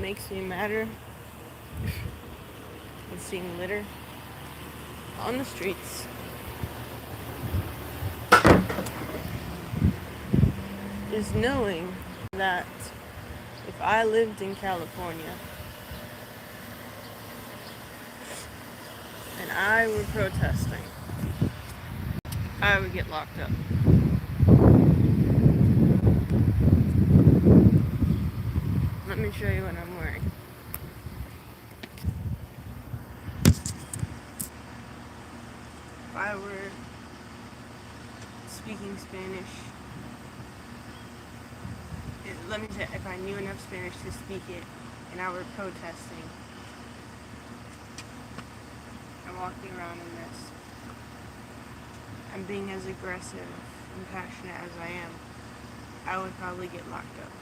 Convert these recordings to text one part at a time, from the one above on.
makes me madder than seeing litter on the streets is knowing that if I lived in California and I were protesting, I would get locked up. Let me show you what I'm wearing. If I were speaking Spanish, let me say, if I knew enough Spanish to speak it and I were protesting and walking around in this, and being as aggressive and passionate as I am, I would probably get locked up.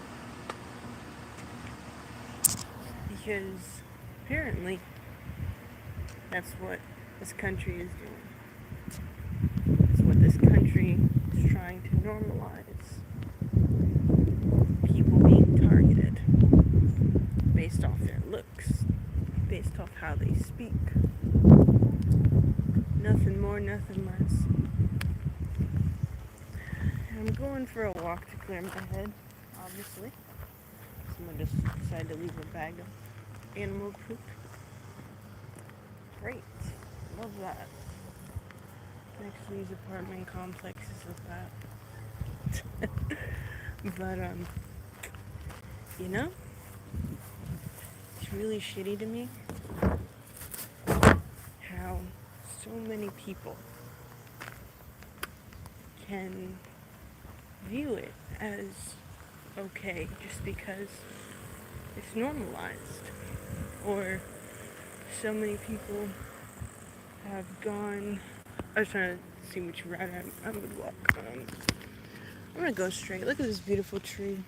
Because apparently that's what this country is doing. It's what this country is trying to normalize. People being targeted based off their looks, based off how they speak. Nothing more, nothing less. I'm going for a walk to clear my head, obviously. Someone just decided to leave a bag of animal poop. Great. Love that. Next to these apartment complexes of that. But, you know, it's really shitty to me how so many people can view it as okay just because it's normalized. Or so many people have gone. I was trying to see which route I would walk. I'm gonna go straight. Look at this beautiful tree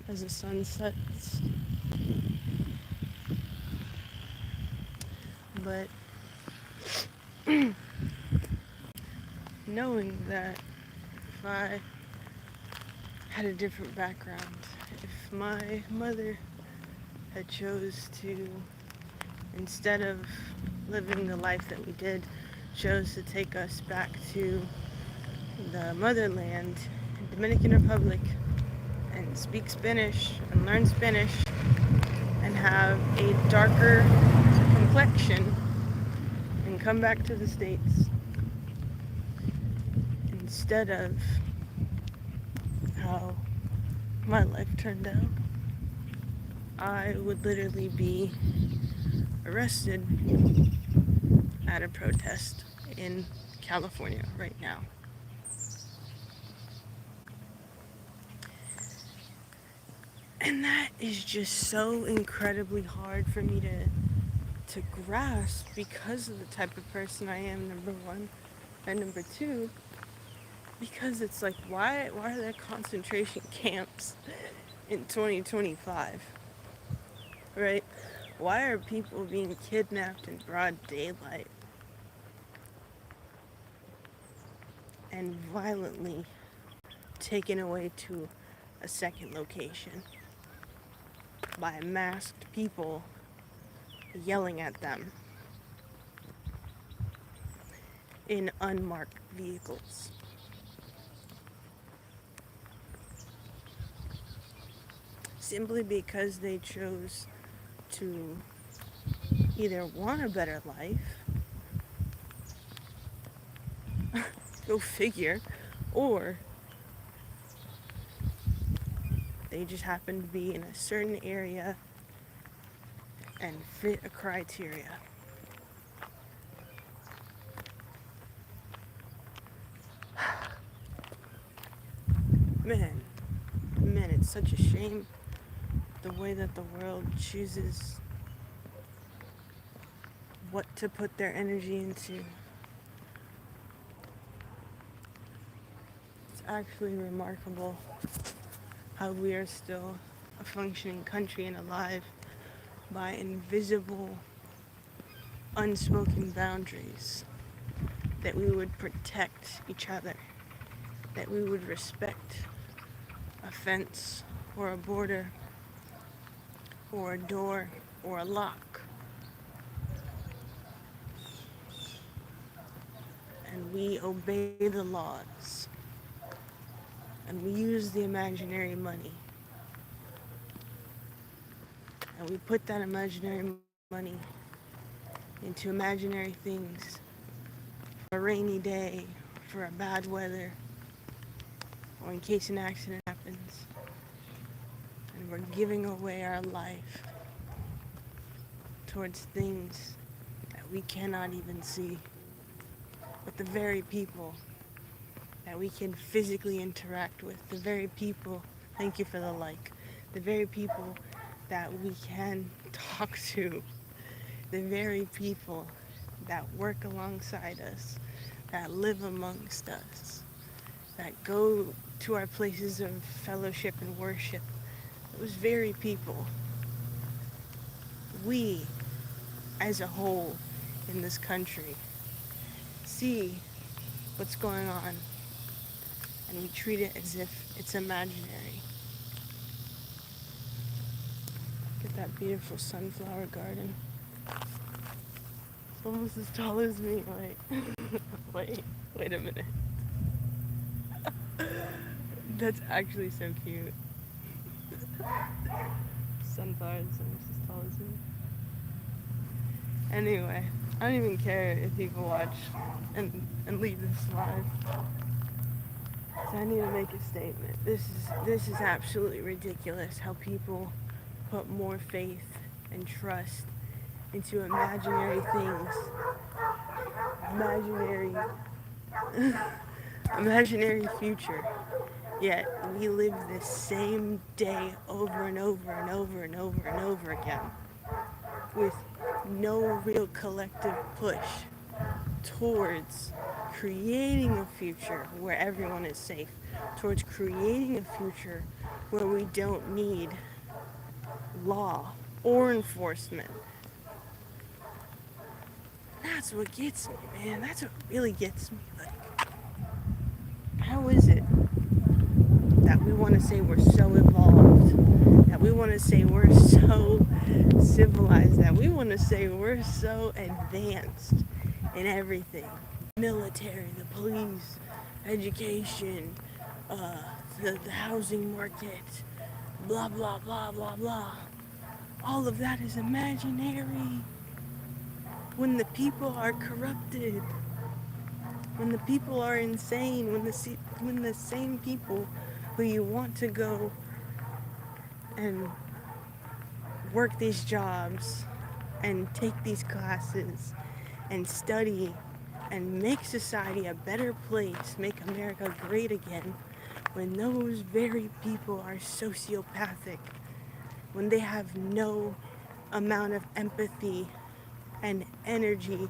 as the sun sets. But knowing that if I had a different background, if my mother had chose to, instead of living the life that we did, chose to take us back to the motherland, Dominican Republic, and speak Spanish and learn Spanish and have a darker complexion and come back to the States instead of how my life turned out, I would literally be arrested at a protest in California right now. And that is just so incredibly hard for me to grasp because of the type of person I am, number one. And number two, because it's like, why are there concentration camps in 2025? Right? Why are people being kidnapped in broad daylight and violently taken away to a second location by masked people yelling at them in unmarked vehicles? Simply because they chose to either want a better life, go figure, or they just happen to be in a certain area and fit a criteria. Man, it's such a shame the way that the world chooses what to put their energy into. It's actually remarkable how we are still a functioning country and alive by invisible, unspoken boundaries, that we would protect each other, that we would respect a fence or a border or a door or a lock. And we obey the laws. And we use the imaginary money. And we put that imaginary money into imaginary things for a rainy day, for a bad weather, or in case an accident happens. And we're giving away our life towards things that we cannot even see. But the very people that we can physically interact with, the very people, thank you for the like, the very people that we can talk to, the very people that work alongside us, that live amongst us, that go to our places of fellowship and worship, those very people, we as a whole in this country see what's going on and we treat it as if it's imaginary. Get that beautiful sunflower garden. It's almost as tall as me. Wait a minute. That's actually so cute. Sunflower is almost as tall as me. Anyway, I don't even care if people watch and leave this live. So I need to make a statement. This is absolutely ridiculous how people put more faith and trust into imaginary things, imaginary imaginary future. Yet we live this same day over and over and over and over and over again with no real collective push towards creating a future where everyone is safe, towards creating a future where we don't need law or enforcement. That's what gets me, man. That's what really gets me. Like, how is it that we want to say we're so evolved, that we want to say we're so civilized, that we want to say we're so advanced in everything? Military, the police, education, the housing market, blah, blah, blah, blah, blah. All of that is imaginary. When the people are corrupted, when the people are insane, when the same people who you want to go and work these jobs and take these classes and study and make society a better place, make America great again, when those very people are sociopathic, when they have no amount of empathy and energy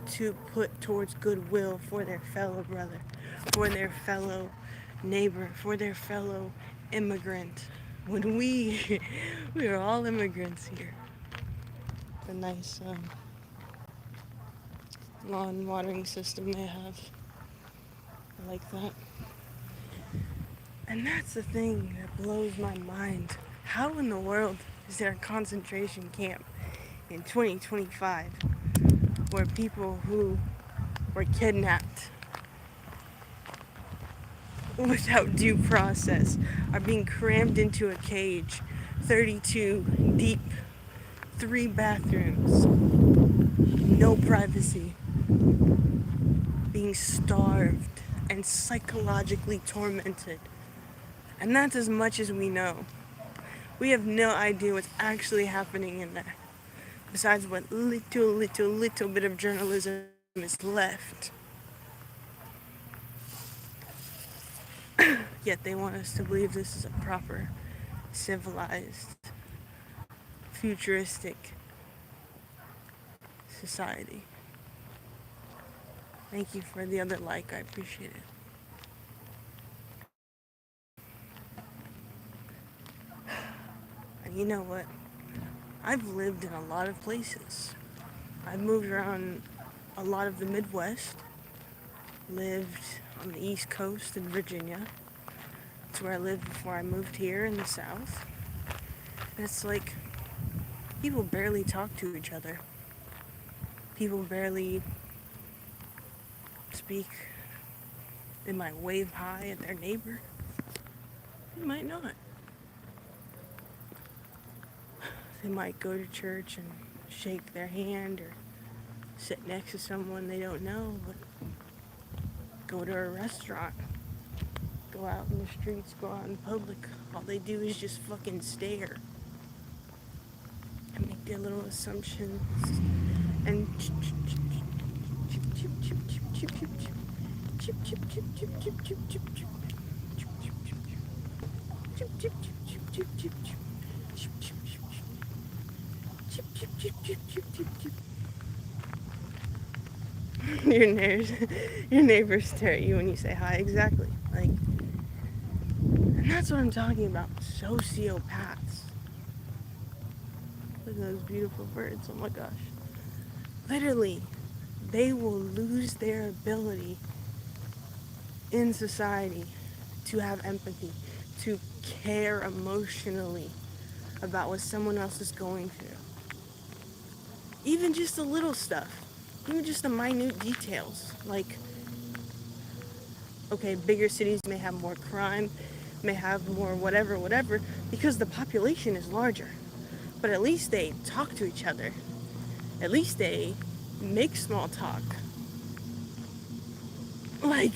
to put towards goodwill for their fellow brother, for their fellow neighbor, for their fellow immigrant. When we are all immigrants here. The nice lawn watering system they have. I like that. And that's the thing that blows my mind. How in the world is there a concentration camp in 2025 where people who were kidnapped without due process are being crammed into a cage, 32 deep, 3 bathrooms, no privacy, being starved and psychologically tormented? And that's as much as we know. We have no idea what's actually happening in there, besides what little bit of journalism is left. Yet they want us to believe this is a proper, civilized, futuristic society. Thank you for the other like, I appreciate it. And you know what? I've lived in a lot of places. I've moved around a lot of the Midwest, lived on the East Coast in Virginia. That's where I lived before I moved here in the South. And it's like, People barely talk to each other. People barely speak. They might wave hi at their neighbor. They might not. They might go to church and shake their hand or sit next to someone they don't know, but go to a restaurant, go out in the streets, go out in public. All they do is just fucking stare and make their little assumptions and your neighbors stare at you when you say hi. Exactly. Like, and that's what I'm talking about. Sociopaths. Look at those beautiful birds. Oh my gosh. Literally, they will lose their ability in society to have empathy, to care emotionally about what someone else is going through. Even just the little stuff, even just the minute details. Like, okay, bigger cities may have more crime, may have more whatever, because the population is larger. But at least they talk to each other. At least they make small talk. Like,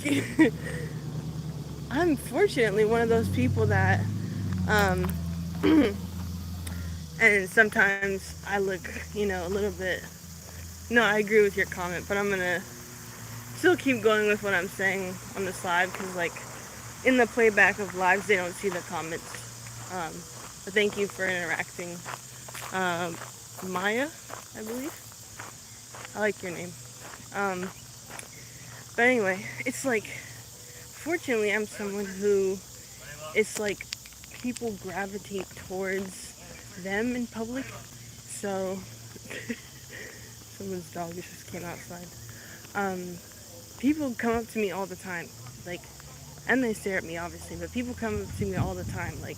I'm fortunately one of those people that, and sometimes I look, a little bit, no, I agree with your comment, but I'm gonna still keep going with what I'm saying on this live, because, like, in the playback of lives, they don't see the comments. But thank you for interacting. Maya, I believe. I like your name. But anyway, it's like, fortunately, I'm someone who, it's like, people gravitate towards them in public. So, someone's dog just came outside. People come up to me all the time, like, and they stare at me, obviously, but people come up to me all the time. Like,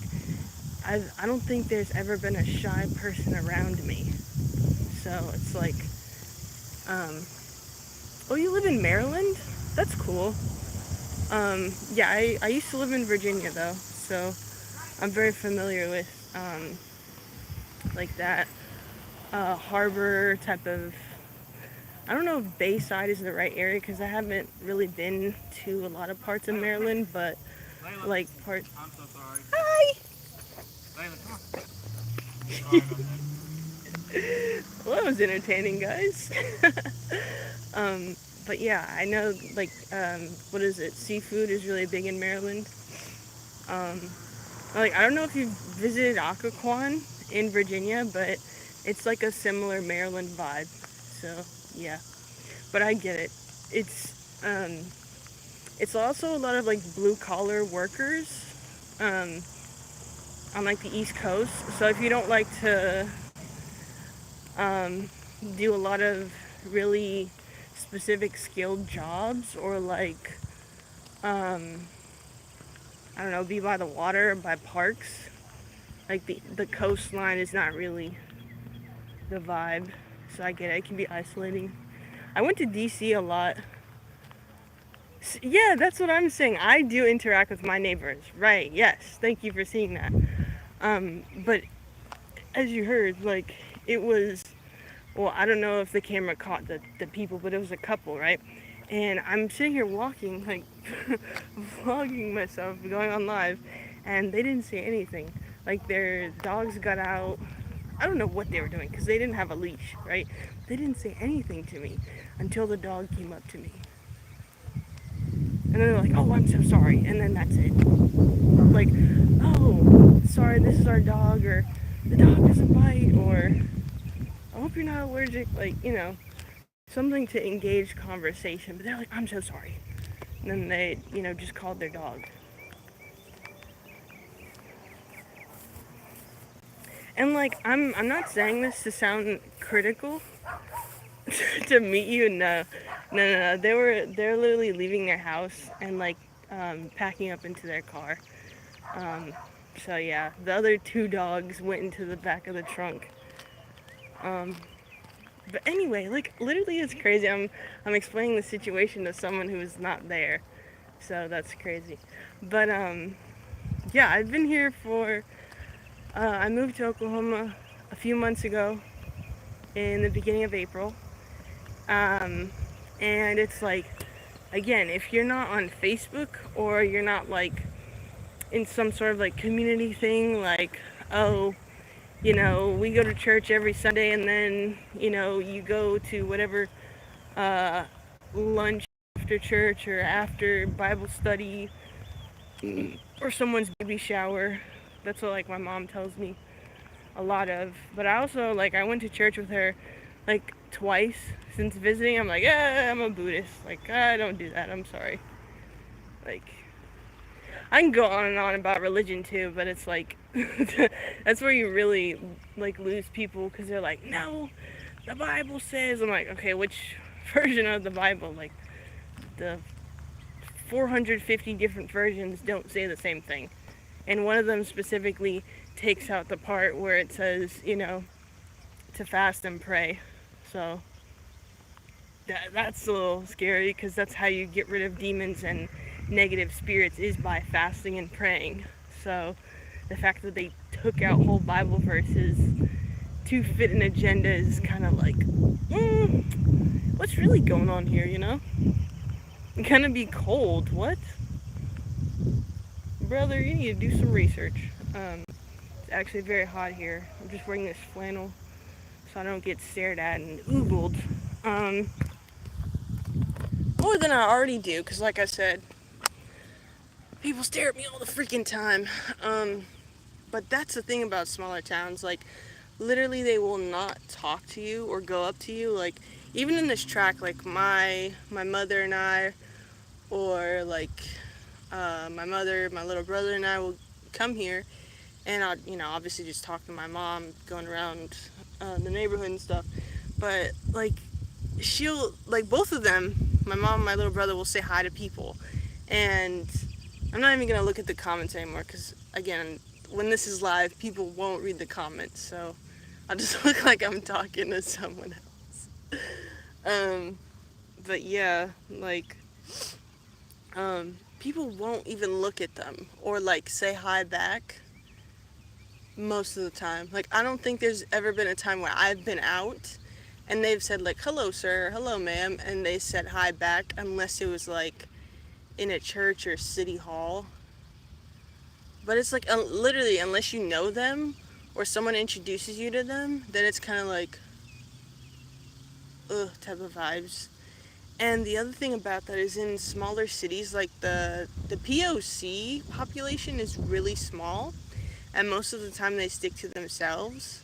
I don't think there's ever been a shy person around me. So it's like, oh, you live in Maryland? That's cool. Yeah, I used to live in Virginia, though, so I'm very familiar with, like, that harbor type of, I don't know if Bayside is the right area, because I haven't really been to a lot of parts of Maryland, but, like, parts... I'm so sorry. Hi! Well, that was entertaining, guys. But yeah, I know, like, what is it? Seafood is really big in Maryland. Like, I don't know if you've visited Occoquan in Virginia, but it's like a similar Maryland vibe. So, yeah. But I get it. It's also a lot of, like, blue-collar workers, on, like, the East Coast. So if you don't like to, do a lot of really specific skilled jobs, or, like, I don't know, be by the water, by parks, like, the coastline is not really the vibe. So I get it. It can be isolating. I went to DC a lot. Yeah, that's what I'm saying. I do interact with my neighbors. Right, yes. Thank you for seeing that. But as you heard, like, it was, well, I don't know if the camera caught the people, but it was a couple, right? And I'm sitting here walking, like, vlogging myself, going on live, and they didn't say anything. Like, their dogs got out. I don't know what they were doing, because they didn't have a leash, right? They didn't say anything to me until the dog came up to me. And then they're like, oh, I'm so sorry. And then that's it. Like, oh, sorry, this is our dog, or the dog doesn't bite, or I hope you're not allergic. Like, something to engage conversation. But they're like, I'm so sorry. And then they, just called their dog. And, like, I'm not saying this to sound critical to meet you. No. They're literally leaving their house and, like, packing up into their car. So yeah, the other two dogs went into the back of the trunk. Um, but anyway, like literally, it's crazy. I'm explaining the situation to someone who is not there, so that's crazy. But yeah, I've been here for. I moved to Oklahoma a few months ago, in the beginning of April, um, and it's like, again, if you're not on Facebook or you're not like in some sort of like community thing, like, oh, we go to church every Sunday, and then, you go to whatever uh, lunch after church or after Bible study or someone's baby shower. That's what like my mom tells me a lot of. But I also like I went to church with her like twice since visiting. I'm like, I'm a Buddhist. Like, I don't do that. I'm sorry. Like, I can go on and on about religion too, but it's like that's where you really like lose people, because they're like, no, the Bible says. I'm like, okay, which version of the Bible? Like, the 450 different versions don't say the same thing, and one of them specifically takes out the part where it says, to fast and pray. So that's a little scary, because that's how you get rid of demons and negative spirits, is by fasting and praying. So the fact that they took out whole Bible verses to fit an agenda is kind of like, what's really going on here, Gonna be cold, what? Brother, you need to do some research. It's actually very hot here. I'm just wearing this flannel so I don't get stared at and oogled. More than I already do, because like I said, people stare at me all the freaking time. But that's the thing about smaller towns. Like, literally, they will not talk to you or go up to you. Like, even in this track, like my mother and I, or like my mother, my little brother, and I will come here, and I'll, obviously just talk to my mom going around the neighborhood and stuff. But like, she'll, like, both of them, my mom and my little brother, will say hi to people, and I'm not even gonna look at the comments anymore, because again, when this is live, people won't read the comments, so I'll just look like I'm talking to someone else. But yeah, like, people won't even look at them or like say hi back most of the time. Like, I don't think there's ever been a time where I've been out and they've said like, hello sir, hello ma'am, and they said hi back, unless it was like in a church or city hall. But it's like, literally, unless you know them or someone introduces you to them, then it's kind of like, ugh, type of vibes. And the other thing about that is, in smaller cities, like the POC population is really small, and most of the time they stick to themselves.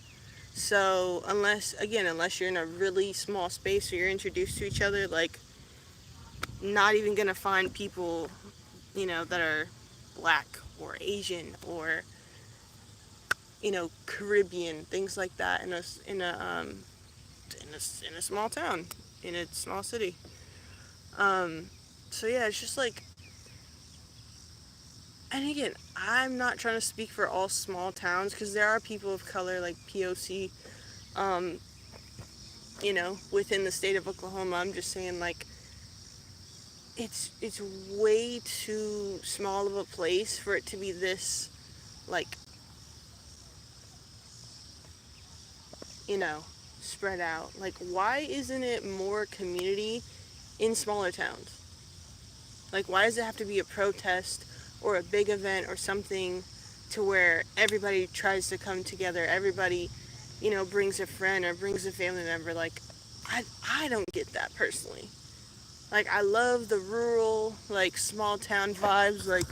So unless you're in a really small space or you're introduced to each other, like, not even gonna find people, that are black or Asian or, Caribbean, things like that, in a small town, in a small city. So yeah, it's just like, and again, I'm not trying to speak for all small towns, because there are people of color, like POC, within the state of Oklahoma. I'm just saying, like, it's way too small of a place for it to be this, like, spread out. Like, why isn't it more community in smaller towns? Like, why does it have to be a protest or a big event or something to where everybody tries to come together, everybody, brings a friend or brings a family member? Like, I don't get that personally. Like, I love the rural, like, small town vibes, like,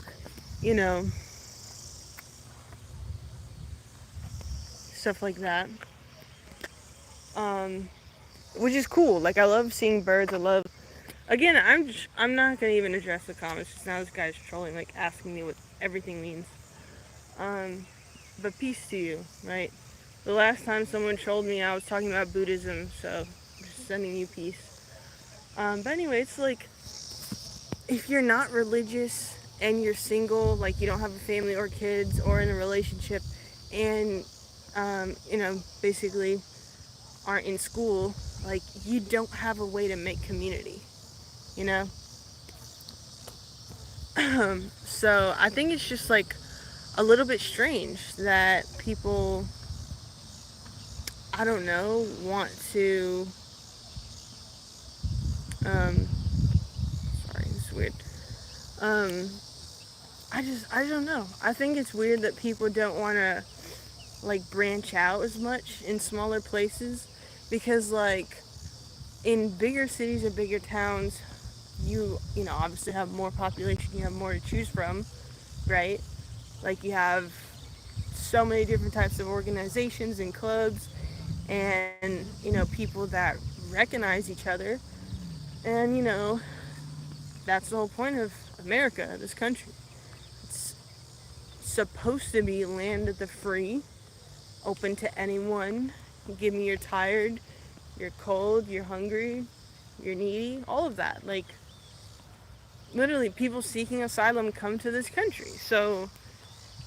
stuff like that. Which is cool. Like, I love seeing birds. Again, I'm not gonna even address the comments, because now this guy's trolling, like, asking me what everything means. But peace to you, right? The last time someone trolled me, I was talking about Buddhism, so I'm just sending you peace. But anyway, it's like, if you're not religious and you're single, like, you don't have a family or kids or in a relationship, and, basically aren't in school, like, you don't have a way to make community, you know? So I think it's just like a little bit strange that people, I don't know, want to, um, sorry, it's weird. Um, I don't know. I think it's weird that people don't want to, like, branch out as much in smaller places because, like, in bigger cities or bigger towns, you know, obviously have more population, you have more to choose from, right? Like, you have so many different types of organizations and clubs and, you know, people that recognize each other. And, you know, that's the whole point of America, this country. It's supposed to be land of the free, open to anyone. Give me you're tired, you're cold, you're hungry, you're needy, all of that. Like, literally, people seeking asylum come to this country. So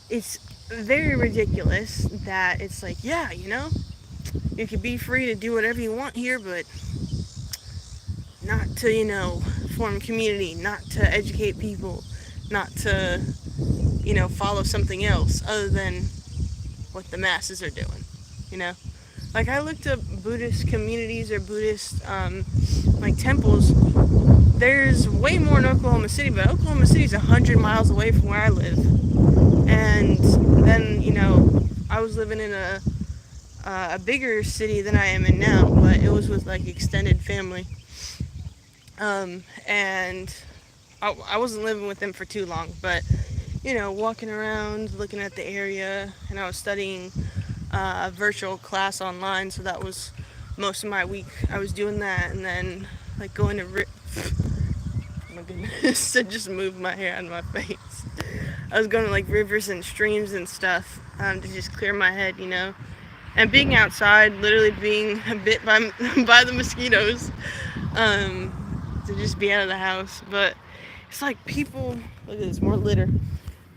it's very ridiculous that it's like, yeah, you know, you can be free to do whatever you want here, but not to, you know, form community, not to educate people, not to, you know, follow something else other than what the masses are doing, you know? Like, I looked up Buddhist communities or Buddhist, like, temples. There's way more in Oklahoma City, but Oklahoma City's 100 miles away from where I live. And then, you know, I was living in a bigger city than I am in now, but it was with, like, extended family. And I wasn't living with them for too long, but, you know, walking around, looking at the area, and I was studying a virtual class online, so that was most of my week. I was doing that, and then, like, going to oh my goodness, I just moved my hair out of my face. I was going to, like, rivers and streams and stuff, to just clear my head, you know. And being outside, literally being bit by by the mosquitoes, to just be out of the house. But it's like people, look at this, more litter.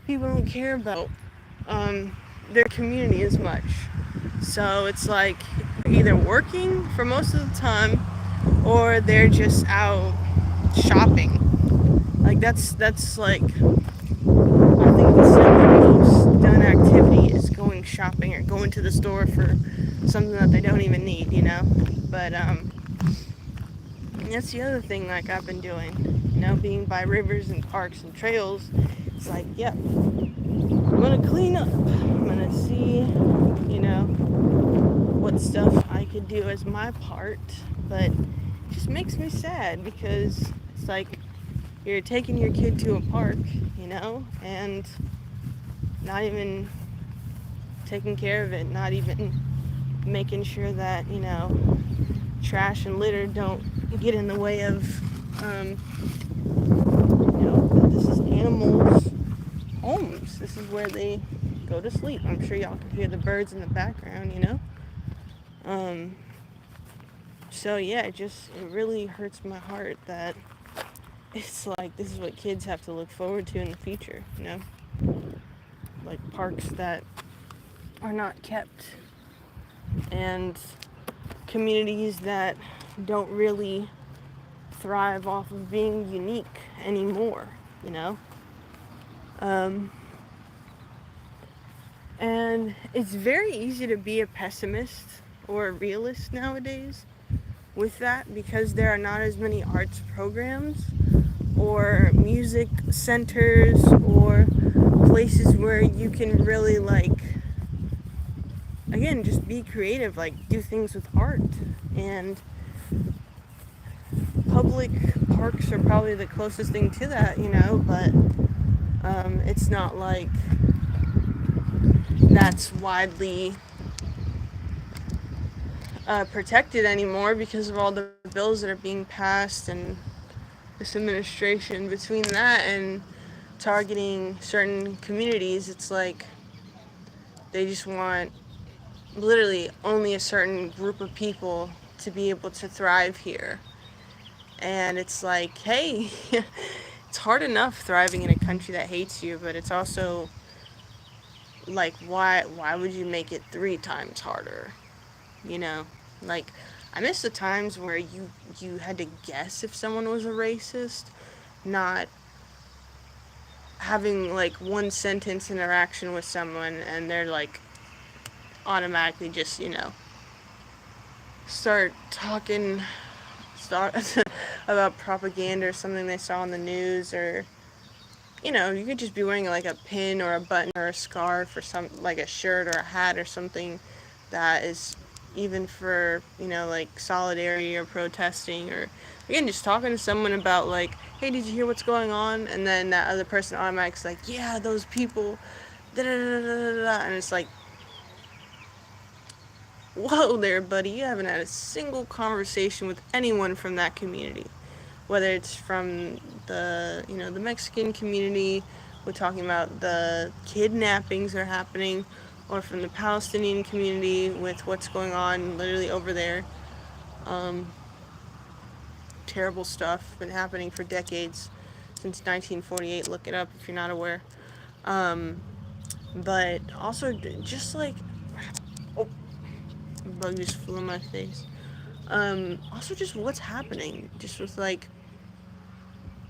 People don't care about their community as much. So it's like they're either working for most of the time or they're just out shopping. Like, that's like, I think the second most done activity is going shopping or going to the store for something that they don't even need, you know. But that's the other thing, like, I've been doing, you know, being by rivers and parks and trails. It's like, yep, I'm gonna clean up. I'm gonna see, you know, what stuff I could do as my part. But it just makes me sad because it's like you're taking your kid to a park, you know, and not even taking care of it, not even making sure that, you know, trash and litter don't get in the way of, you know, that this is animals' homes. This is where they go to sleep. I'm sure y'all can hear the birds in the background, you know. So yeah, it really hurts my heart that it's like this is what kids have to look forward to in the future, you know? Like, parks that are not kept and communities that don't really thrive off of being unique anymore, you know? And it's very easy to be a pessimist or a realist nowadays with that because there are not as many arts programs or music centers or places where you can really, like, again, just be creative, like, do things with art. And public parks are probably the closest thing to that, you know, but it's not like that's widely protected anymore because of all the bills that are being passed and this administration. Between that and targeting certain communities, it's like they just want literally only a certain group of people to be able to thrive here. And it's like, hey, it's hard enough thriving in a country that hates you, but it's also like, why would you make it 3 times harder, you know? Like, I miss the times where you had to guess if someone was a racist, not having like one sentence interaction with someone and they're like automatically just, start talking start about propaganda or something they saw on the news, or you could just be wearing like a pin or a button or a scarf or some like a shirt or a hat or something that is even for like solidarity or protesting, or again just talking to someone about like, hey, did you hear what's going on? And then that other person automatically like, yeah, those people, da da da da da, and it's like, whoa there, buddy, you haven't had a single conversation with anyone from that community, whether it's from the Mexican community, we're talking about the kidnappings that are happening, or from the Palestinian community with what's going on literally over there. Um, Terrible stuff been happening for decades, since 1948. Look it up if you're not aware. Um, but also just like, oh, a bug just flew in my face. Also just what's happening, just with like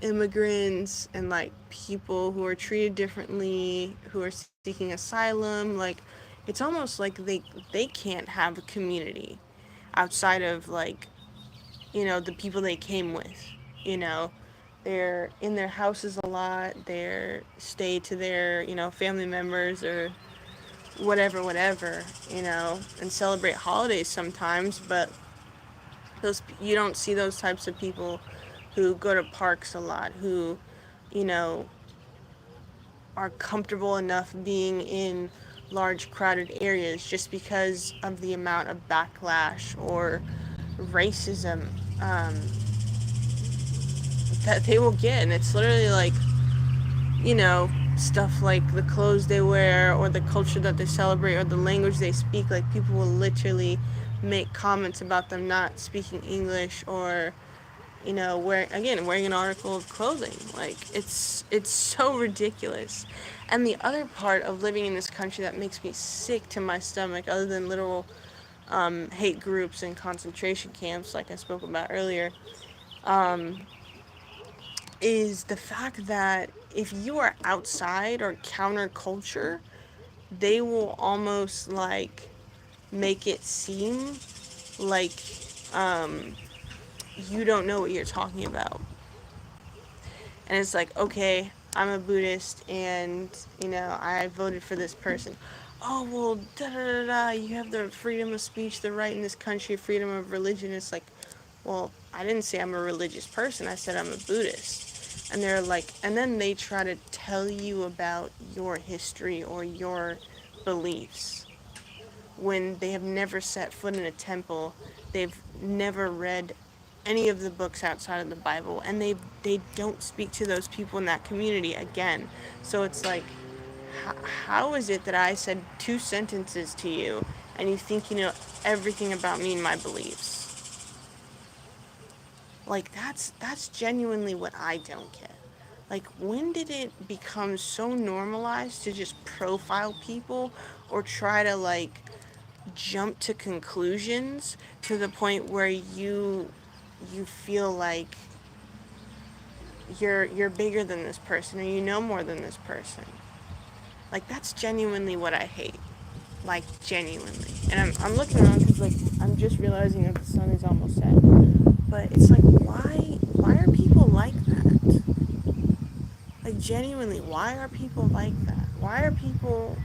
immigrants and like people who are treated differently, who are seeking asylum. Like, it's almost like they can't have a community outside of like the people they came with. You know, they're in their houses a lot. They're stay to their family members or whatever. And celebrate holidays sometimes, but those you don't see those types of people who go to parks a lot, who you know are comfortable enough being in large crowded areas, just because of the amount of backlash or racism um, that they will get. And it's literally like, stuff like the clothes they wear or the culture that they celebrate or the language they speak. Like, people will literally make comments about them not speaking English, or wearing an article of clothing. Like, it's so ridiculous. And the other part of living in this country that makes me sick to my stomach, other than literal hate groups and concentration camps, like I spoke about earlier, um, is the fact that if you are outside or counterculture, they will almost like make it seem like um, you don't know what you're talking about. And it's like, okay, I'm a Buddhist and, I voted for this person. Oh, well, da da da da, you have the freedom of speech, the right in this country, freedom of religion. It's like, well, I didn't say I'm a religious person, I said I'm a Buddhist. And they're like, and then they try to tell you about your history or your beliefs when they have never set foot in a temple, they've never read any of the books outside of the Bible, and they don't speak to those people in that community again. So it's like, how is it that I said two sentences to you and you think you know everything about me and my beliefs? Like, that's genuinely what I don't get. Like, when did it become so normalized to just profile people or try to like jump to conclusions to the point where you feel like you're bigger than this person, or you know more than this person? Like, that's genuinely what I hate. Like, genuinely. And I'm looking around because like I'm just realizing that the sun is almost set. But it's like, why are people like that? Like, genuinely, why are people like that? Why are people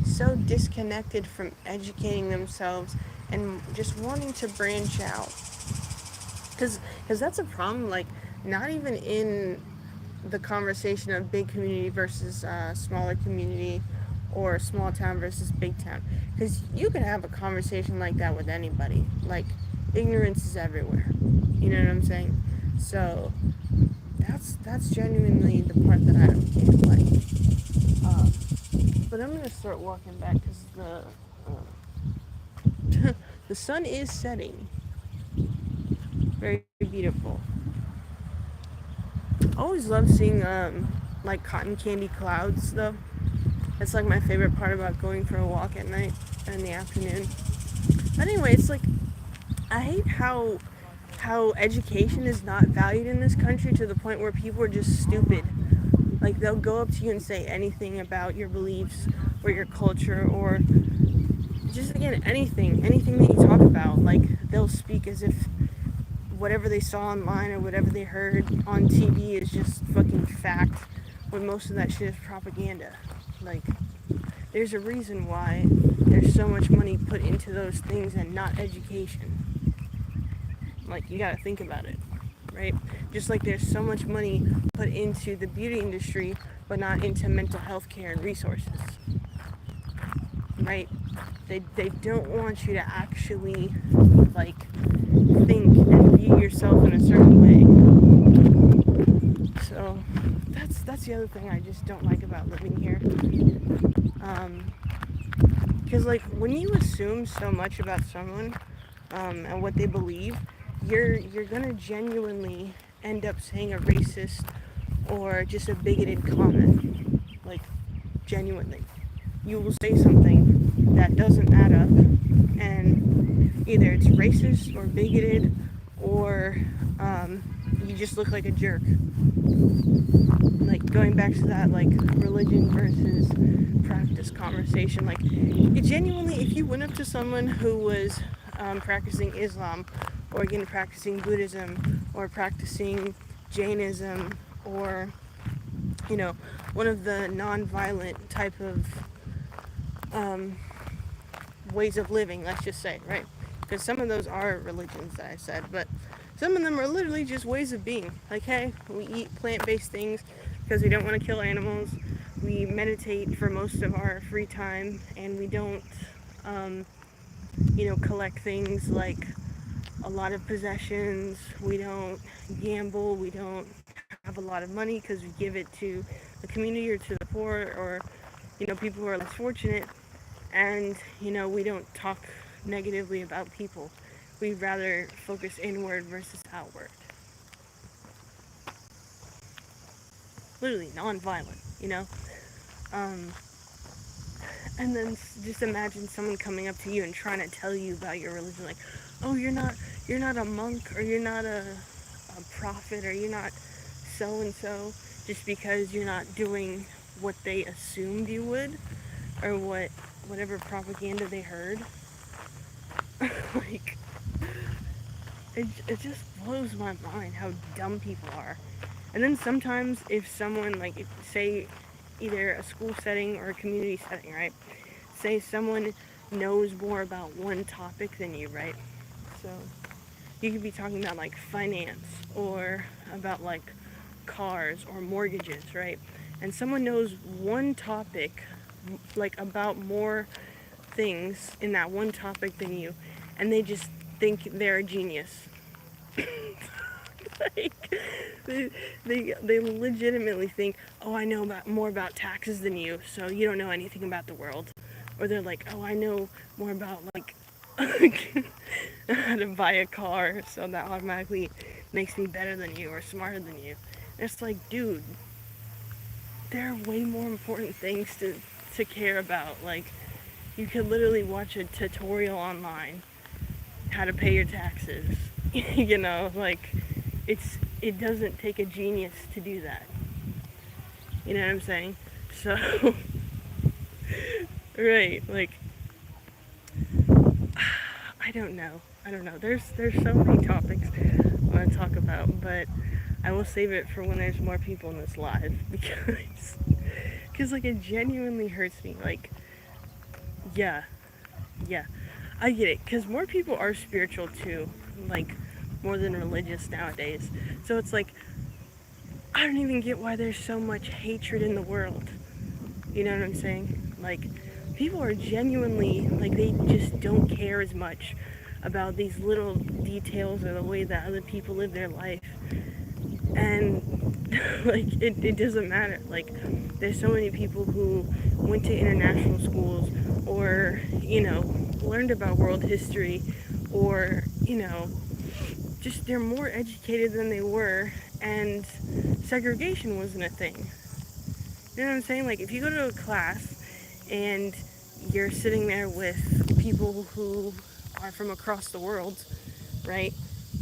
so disconnected from educating themselves and just wanting to branch out? Because that's a problem. Like, not even in the conversation of big community versus smaller community, or small town versus big town. Because you can have a conversation like that with anybody. Like, ignorance is everywhere. You know what I'm saying? So that's genuinely the part that I don't get. Like, uh, but I'm gonna start walking back because the sun is setting. Very beautiful. I always love seeing like cotton candy clouds though. That's like my favorite part about going for a walk at night or in the afternoon. But anyway, it's like I hate how education is not valued in this country to the point where people are just stupid. Like, they'll go up to you and say anything about your beliefs or your culture, or just, again, anything that you talk about. Like, they'll speak as if whatever they saw online or whatever they heard on TV is just fucking fact, when most of that shit is propaganda. Like, there's a reason why there's so much money put into those things and not education. Like, you gotta think about it, right? Just like there's so much money put into the beauty industry, but not into mental health care and resources, right? They don't want you to actually, like, think and view yourself in a certain way. So that's the other thing I just don't like about living here. Because, like, when you assume so much about someone, and what they believe, you're gonna genuinely end up saying a racist or just a bigoted comment. Like, genuinely, you will say something that doesn't add up, and either it's racist or bigoted, or you just look like a jerk. Like, going back to that, like, religion versus practice conversation, like, it genuinely, if you went up to someone who was practicing Islam, or again practicing Buddhism, or practicing Jainism, or, you know, one of the non-violent type of ways of living, let's just say, right? Because some of those are religions that I said, but some of them are literally just ways of being. Like, hey, we eat plant-based things because we don't want to kill animals. We meditate for most of our free time, and we don't, collect things like a lot of possessions. We don't gamble. We don't have a lot of money because we give it to the community or to the poor, or, people who are less fortunate. And, we don't talk negatively about people. We'd rather focus inward versus outward. Literally non-violent, Um, and then just imagine someone coming up to you and trying to tell you about your religion, like, oh, you're not a monk, or you're not a prophet, or you're not so and so, just because you're not doing what they assumed you would, or whatever propaganda they heard. Like, it just blows my mind how dumb people are. And then sometimes if someone, like, say either a school setting or a community setting, right? Say someone knows more about one topic than you, right? So you could be talking about, like, finance, or about, like, cars or mortgages, right? And someone knows one topic, like, about more things in that one topic than you, and they just think they're a genius. Like, they legitimately think, oh, I know more about taxes than you, so you don't know anything about the world. Or they're like, oh, I know more about, like, how to buy a car, so that automatically makes me better than you or smarter than you. And it's like, dude, there are way more important things to care about. Like, you could literally watch a tutorial online how to pay your taxes. Like, it doesn't take a genius to do that. You know what I'm saying? So, right, like, I don't know. There's so many topics I want to talk about, but I will save it for when there's more people in this live, because like, it genuinely hurts me. Like, yeah, I get it, because more people are spiritual too, like, more than religious nowadays. So it's like, I don't even get why there's so much hatred in the world. You know what I'm saying? Like, people are genuinely, like, they just don't care as much about these little details or the way that other people live their life. And, like, it doesn't matter. Like, there's so many people who went to international schools, or, learned about world history, or, just they're more educated than they were, and segregation wasn't a thing. You know what I'm saying? Like, if you go to a class and you're sitting there with people who are from across the world, right?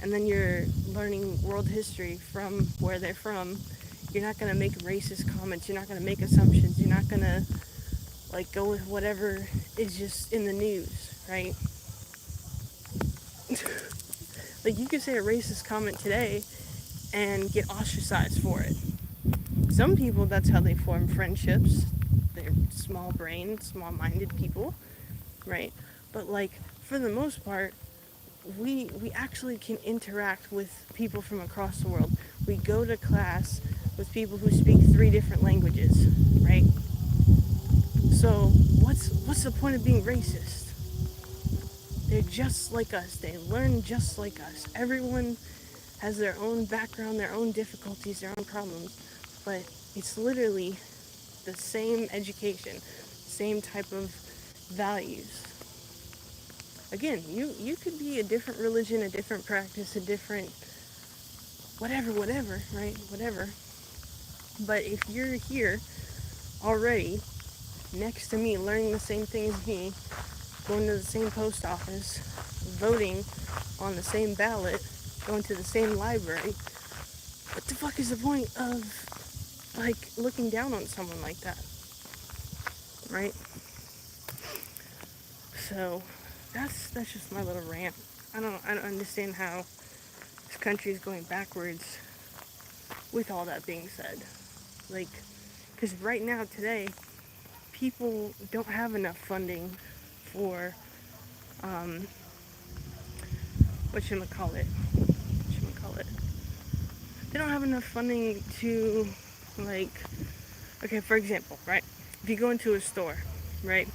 And then you're learning world history from where they're from. You're not going to make racist comments. You're not going to make assumptions. You're not going to, like, go with whatever is just in the news, right? Like, you could say a racist comment today and get ostracized for it. Some people, that's how they form friendships. They're small-brained, small-minded people, right? But, like, for the most part, we actually can interact with people from across the world. We go to class with people who speak 3 different languages, right? So what's the point of being racist? They're just like us. They learn just like us. Everyone has their own background, their own difficulties, their own problems, but it's literally the same education, same type of values. Again, you could be a different religion, a different practice, a different whatever, right? Whatever. But if you're here already next to me, learning the same thing as me, going to the same post office, voting on the same ballot, going to the same library, what the fuck is the point of, like, looking down on someone like that? Right? So that's just my little rant. I don't understand how this country is going backwards with all that being said. Like, because right now, today, people don't have enough funding for, whatchamacallit. They don't have enough funding to, like, okay, for example, right? If you go into a store, right?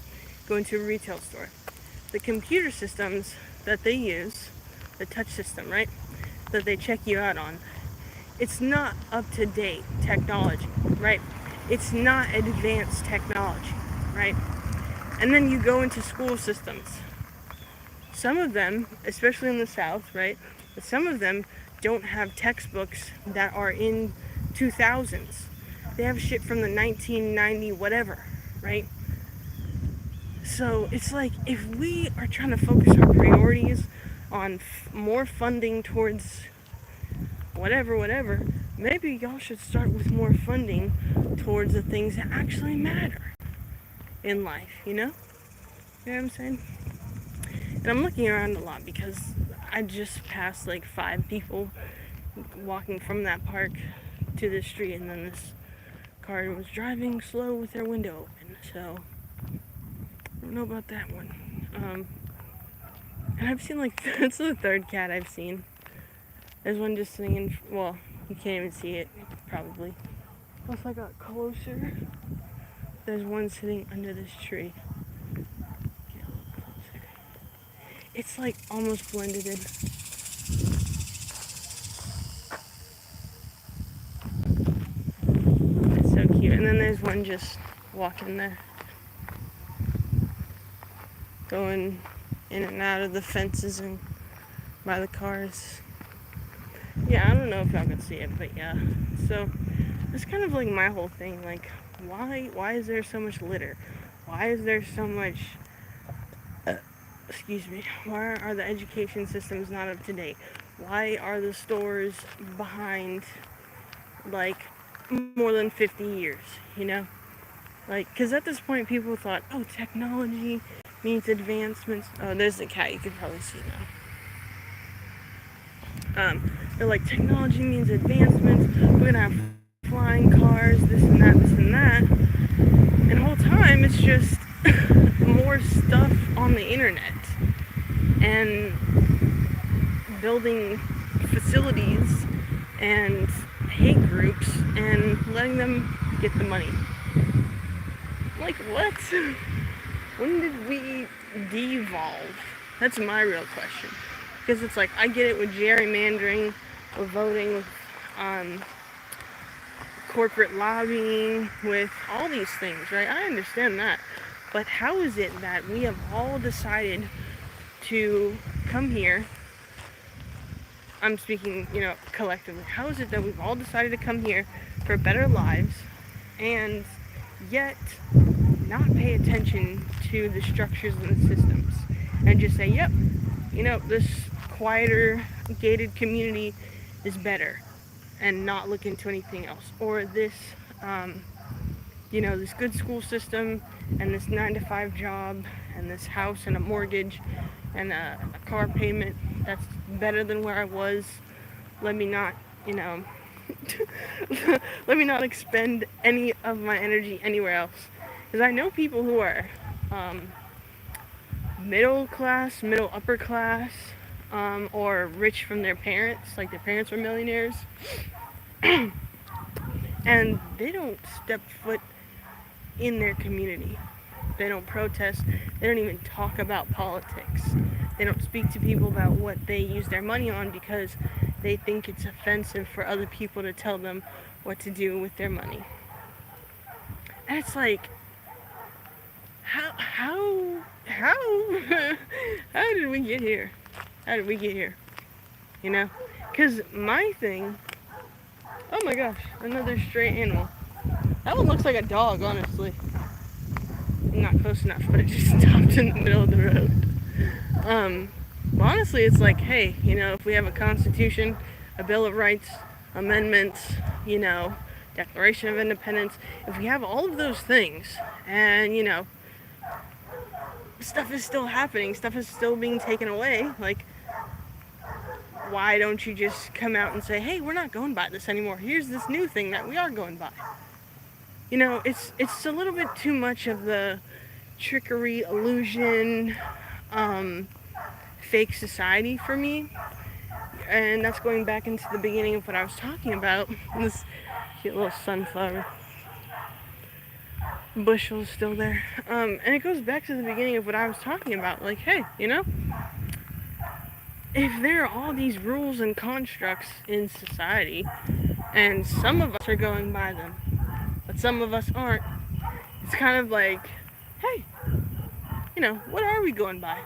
Go into a retail store, the computer systems that they use, the touch system, right? That they check you out on, it's not up-to-date technology, right? It's not advanced technology, right? And then you go into school systems. Some of them, especially in the South, right? But some of them don't have textbooks that are in 2000s. They have shit from the 1990 whatever, right? So it's like, if we are trying to focus our priorities on more funding towards whatever, maybe y'all should start with more funding towards the things that actually matter in life, you know? You know what I'm saying? And I'm looking around a lot because I just passed like 5 people walking from that park to the street, and then this car was driving slow with their window open, so I don't know about that one. And I've seen, like, that's the 3rd cat I've seen. There's one just sitting in, well, you can't even see it, probably. Once I got closer, there's one sitting under this tree. Get a little closer. It's like almost blended in. It's so cute. And then there's one just walking there, going in and out of the fences and by the cars. Yeah, I don't know if y'all can see it, but yeah. So it's kind of like my whole thing. Like, why is there so much litter? Why is there so much? Excuse me. Why are the education systems not up to date? Why are the stores behind, like, more than 50 years? You know, like, because at this point people thought, oh, technology means advancements. Oh, there's the cat. You could probably see now. They're like, technology means advancements. We're gonna have flying cars, this and that, and the whole time it's just more stuff on the internet and building facilities and hate groups and letting them get the money. Like, what? When did we devolve? That's my real question. Because it's like, I get it with gerrymandering, with voting, with corporate lobbying, with all these things, right? I understand that. But how is it that we have all decided to come here? I'm speaking, collectively. How is it that we've all decided to come here for better lives and yet not pay attention to the structures and the systems and just say, yep, this quieter, gated community is better and not look into anything else. Or this, this good school system and this 9 to 5 job and this house and a mortgage and a car payment that's better than where I was. Let me not, let me not expend any of my energy anywhere else. Because I know people who are middle class, middle upper class, or rich from their parents, like their parents were millionaires, and they don't step foot in their community. They don't protest. They don't even talk about politics. They don't speak to people about what they use their money on because they think it's offensive for other people to tell them what to do with their money. And it's like, how how did we get here? How did we get here? Because my thing, oh my gosh, another stray animal. That one looks like a dog, honestly. I'm not close enough, but it just stopped in the middle of the road. Well, honestly, it's like, hey, if we have a constitution, a Bill of Rights, amendments, Declaration of Independence, if we have all of those things, and, stuff is still happening, stuff is still being taken away, like, why don't you just come out and say, hey, we're not going by this anymore, here's this new thing that we are going by. It's a little bit too much of the trickery, illusion, fake society for me. And that's going back into the beginning of what I was talking about. This cute little sunflower bushel is still there. And it goes back to the beginning of what I was talking about. Like, hey, if there are all these rules and constructs in society, and some of us are going by them, but some of us aren't, it's kind of like, hey, what are we going by?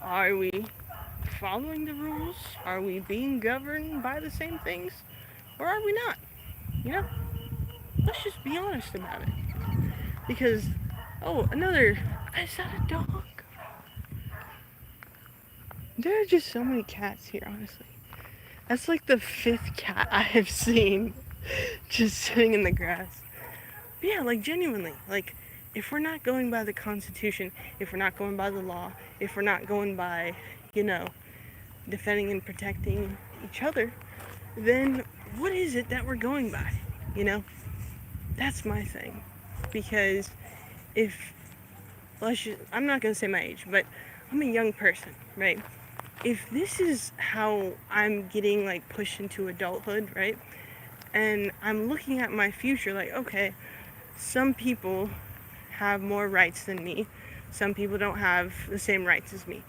Are we following the rules? Are we being governed by the same things? Or are we not? Let's just be honest about it. Because, is that a dog? There are just so many cats here, honestly. That's like the 5th cat I have seen just sitting in the grass. But yeah, like genuinely, like if we're not going by the Constitution, if we're not going by the law, if we're not going by, defending and protecting each other, then what is it that we're going by? That's my thing. Because I'm not going to say my age, but I'm a young person, right? If this is how I'm getting like pushed into adulthood, right? And I'm looking at my future like, okay, some people have more rights than me. Some people don't have the same rights as me.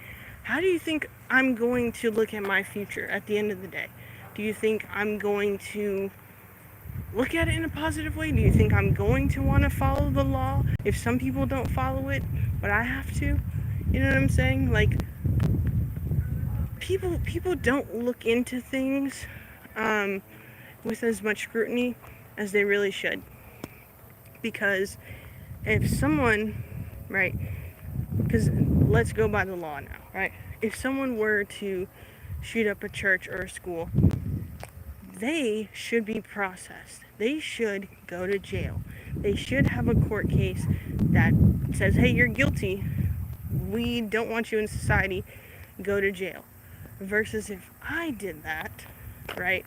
How do you think I'm going to look at my future at the end of the day? Do you think I'm going to look at it in a positive way? Do you think I'm going to want to follow the law if some people don't follow it, but I have to? You know what I'm saying? Like, people don't look into things with as much scrutiny as they really should. Because if someone, right, because let's go by the law now, right? If someone were to shoot up a church or a school, they should be processed. They should go to jail. They should have a court case that says, hey, you're guilty. We don't want you in society. Go to jail. Versus if I did that, right?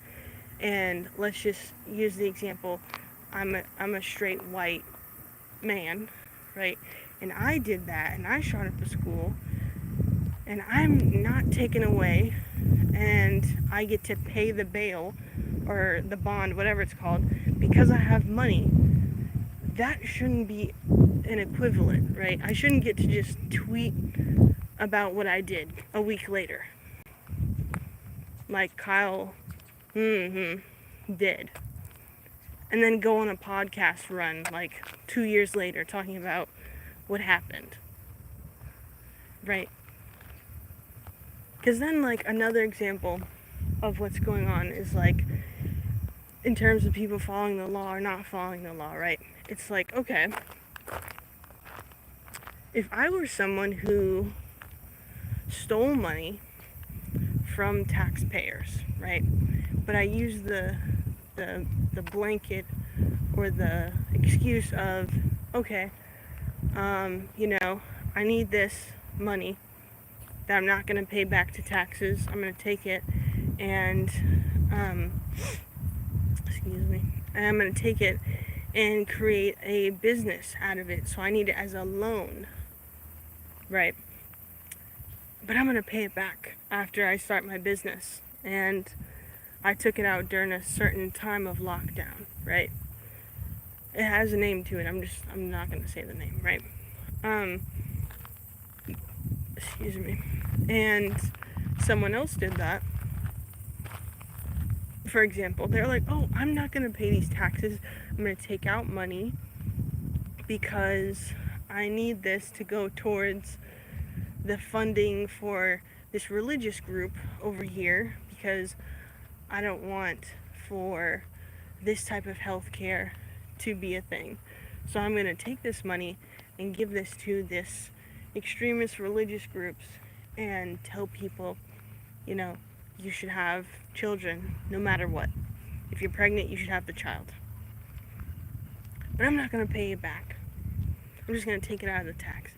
And let's just use the example, I'm a straight white man, right? And I did that, and I shot up a school, and I'm not taken away, and I get to pay the bail, or the bond, whatever it's called, because I have money. That shouldn't be an equivalent, right? I shouldn't get to just tweet about what I did a week later. Like Kyle did. And then go on a podcast run like 2 years later talking about what happened. Right? Because then, like, another example of what's going on is, like, in terms of people following the law or not following the law, right? It's like, okay, if I were someone who stole money from taxpayers, right? But I use the blanket or the excuse of, okay, I need this money that I'm not going to pay back to taxes. I'm going to take it and, excuse me, and I'm going to take it and create a business out of it. So I need it as a loan, right? But I'm going to pay it back after I start my business. And I took it out during a certain time of lockdown, right? It has a name to it. I'm not going to say the name, right? Excuse me. And someone else did that. For example, they're like, oh, I'm not going to pay these taxes. I'm going to take out money because I need this to go towards the funding for this religious group over here, because I don't want for this type of healthcare to be a thing. So I'm going to take this money and give this to this extremist religious groups and tell people, you should have children no matter what. If you're pregnant, you should have the child. But I'm not going to pay it back. I'm just going to take it out of the taxes.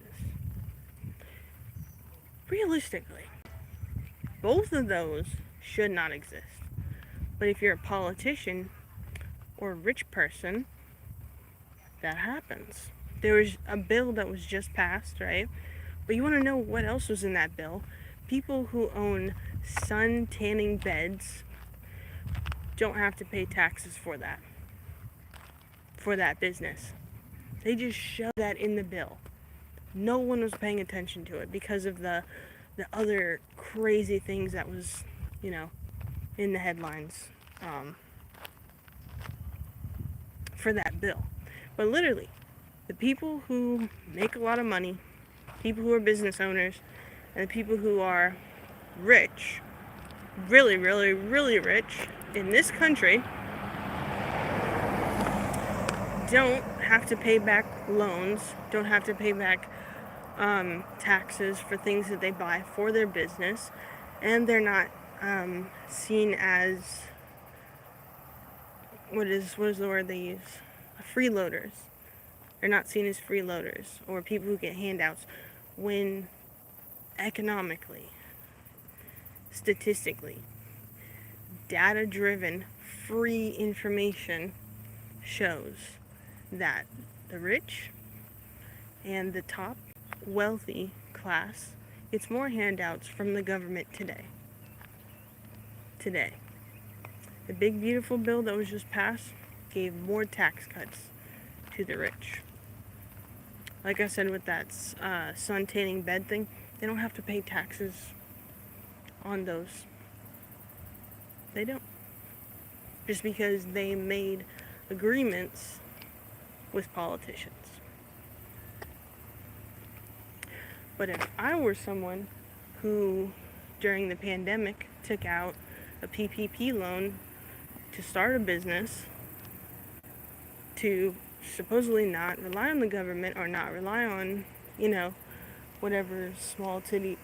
Realistically, both of those should not exist. But if you're a politician or a rich person, that happens. There was a bill that was just passed, right? But you want to know what else was in that bill? People who own sun tanning beds don't have to pay taxes for that business. They just shoved that in the bill. No one was paying attention to it because of the other crazy things that was, in the headlines for that bill. But literally, the people who make a lot of money, people who are business owners, and the people who are rich, really, really, really rich in this country, don't have to pay back loans, don't have to pay back taxes for things that they buy for their business, and they're not seen as, what is the word they use? Freeloaders. They're not seen as freeloaders or people who get handouts, when economically, statistically, data-driven, free information shows that the rich and the top wealthy class gets more handouts from the government today. The big beautiful bill that was just passed gave more tax cuts to the rich. Like I said with that sun tanning bed thing, they don't have to pay taxes on those. They don't. Just because they made agreements with politicians. But if I were someone who, during the pandemic, took out a PPP loan to start a business, to supposedly not rely on the government or not rely on, whatever small city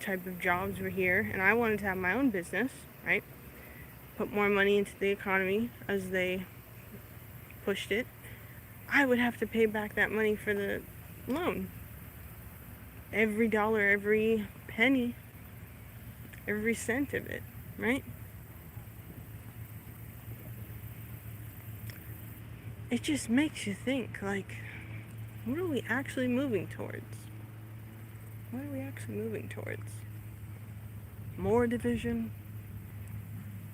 type of jobs were here, and I wanted to have my own business, right? Put more money into the economy as they pushed it, I would have to pay back that money for the loan. Every dollar, every penny, every cent of it, right? It just makes you think, like, what are we actually moving towards? What are we actually moving towards? More division?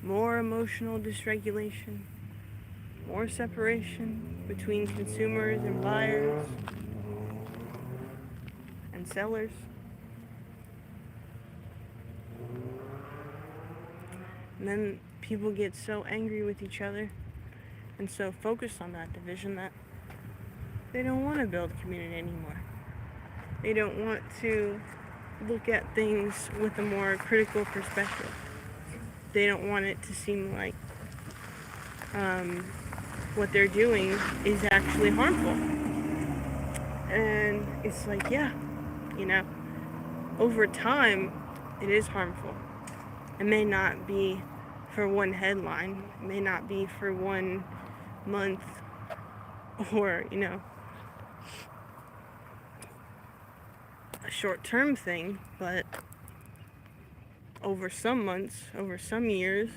More emotional dysregulation? More separation between consumers and buyers and sellers? And then people get so angry with each other and so focused on that division that they don't want to build community anymore. They don't want to look at things with a more critical perspective. They don't want it to seem like what they're doing is actually harmful. And it's like, yeah, you know, over time, it is harmful. It may not be for one headline, it may not be for 1 month or, you know, a short-term thing, but over some months, over some years,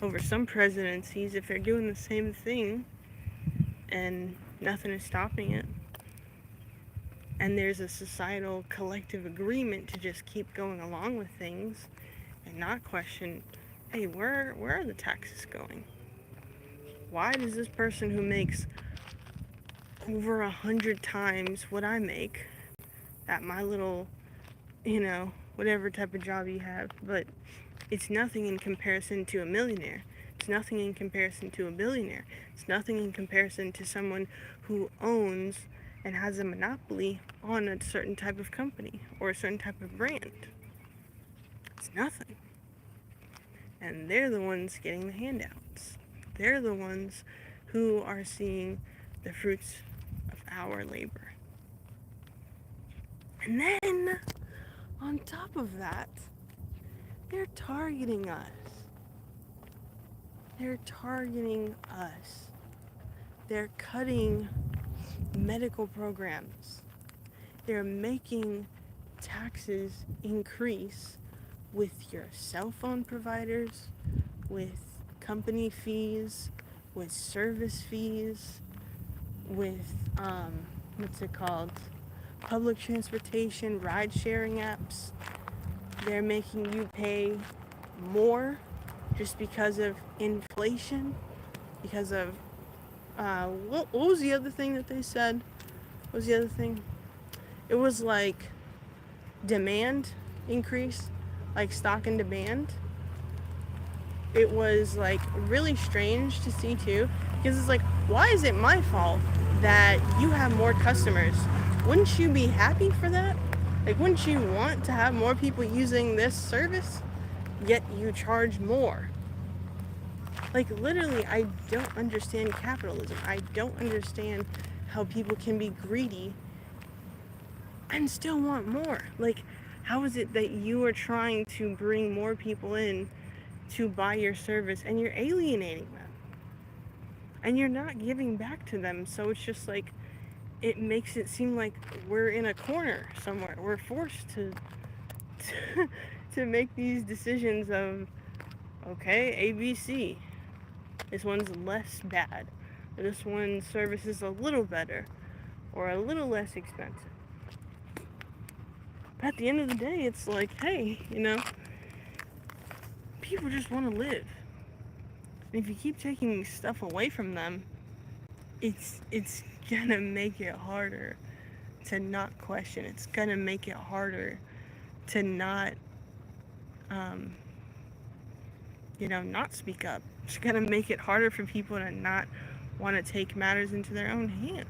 over some presidencies, if they're doing the same thing and nothing is stopping it, and there's a societal collective agreement to just keep going along with things and not question, hey, where are the taxes going? Why does this person who makes over 100 times what I make at my little, you know, whatever type of job you have, but it's nothing in comparison to a millionaire. It's nothing in comparison to a billionaire. It's nothing in comparison to someone who owns and has a monopoly on a certain type of company or a certain type of brand. It's nothing. And they're the ones getting the handouts. They're the ones who are seeing the fruits of our labor. And then, on top of that, they're targeting us. They're targeting us. They're cutting medical programs. They're making taxes increase with your cell phone providers, with company fees, with service fees, with, what's it called? Public transportation, ride sharing apps. They're making you pay more just because of inflation, because of, what was the other thing that they said? What was the other thing? It was like demand increase, like stock and demand. It was like really strange to see too, because it's like, why is it my fault that you have more customers? Wouldn't you be happy for that? Like, wouldn't you want to have more people using this service? Yet you charge more. Like, literally, I don't understand capitalism. I don't understand how people can be greedy and still want more. Like, how is it that you are trying to bring more people in to buy your service and you're alienating them? And you're not giving back to them. So it's just like, it makes it seem like we're in a corner somewhere. We're forced to to make these decisions of, okay, ABC. This one's less bad. This one's service is a little better or a little less expensive. But at the end of the day, it's like, hey, you know, people just want to live. And if you keep taking stuff away from them, it's gonna make it harder to not question. It's gonna make it harder to not, not speak up. It's gonna make it harder for people to not want to take matters into their own hands.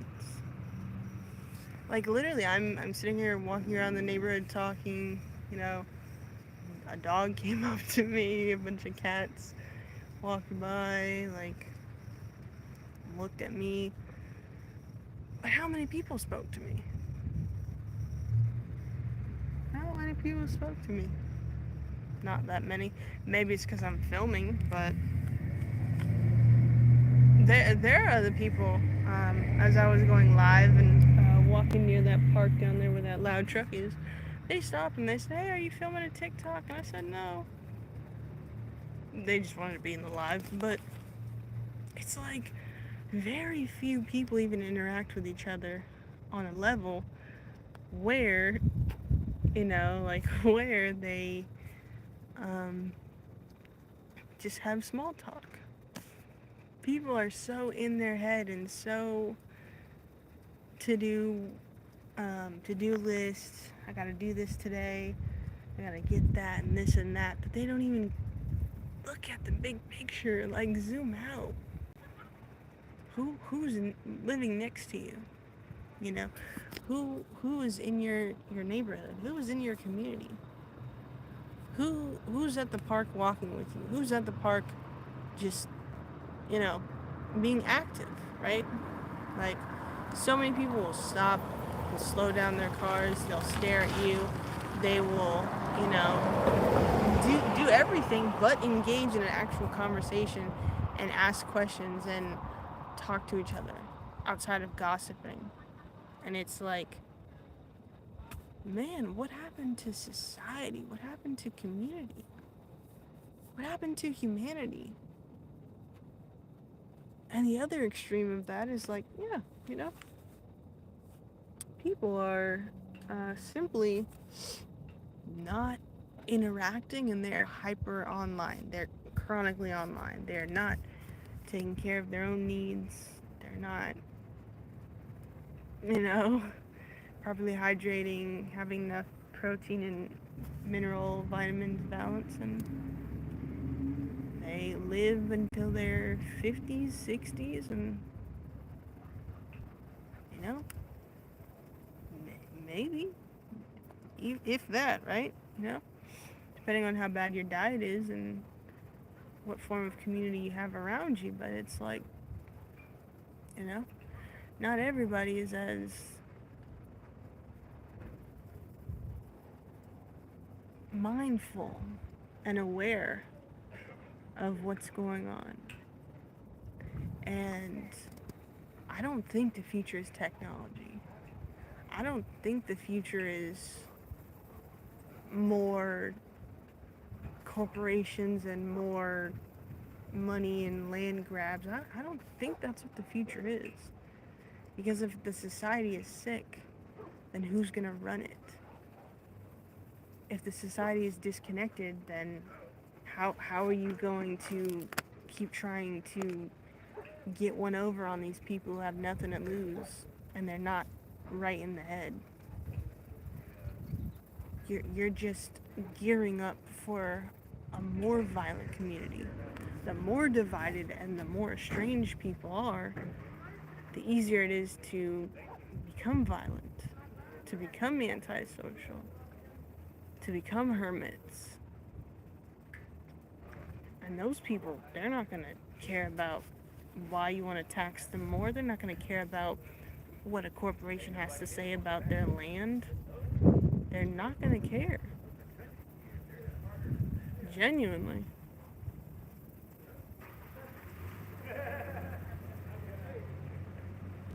Like, literally, I'm sitting here walking around the neighborhood talking, you know, a dog came up to me, a bunch of cats walked by, like, looked at me. But how many people spoke to me? How many people spoke to me? Not that many. Maybe it's because I'm filming, but there are other people. As I was going live and walking near that park down there where that loud truck is, they stopped and they said, hey, are you filming a TikTok? And I said, no. They just wanted to be in the live, but it's like very few people even interact with each other on a level where, where they just have small talk. People are so in their head and so to-do lists. I gotta do this today. I gotta get that and this and that they don't even look at the big picture, like zoom out. Who's living next to you? You know, who is in your neighborhood? Who is in your community? Who's at the park walking with you? Who's at the park just, being active, right? Like, so many people will stop slow down their cars, they'll stare at you, they will, do everything but engage in an actual conversation and ask questions and talk to each other outside of gossiping. And it's like, man, what happened to society? What happened to community? What happened to humanity? And the other extreme of that is like, yeah, people are simply not interacting, and they're hyper online. They're chronically online. They're not taking care of their own needs. They're not, properly hydrating, having enough protein and mineral vitamins balance, and they live until their 50s, 60s, and, maybe, if that, right? Depending on how bad your diet is and what form of community you have around you. But it's like, not everybody is as mindful and aware of what's going on. And I don't think the future is technology. I don't think the future is more corporations and more money and land grabs. I don't think that's what the future is. Because if the society is sick, then who's going to run it? If the society is disconnected, then how are you going to keep trying to get one over on these people who have nothing to lose and they're not right in the head? You're just gearing up for a more violent community. The more divided and the more estranged people are, the easier it is to become violent, to become antisocial, to become hermits. And those people, they're not going to care about why you want to tax them more. They're not going to care about what a corporation has to say about their land. They're not going to care. Genuinely. I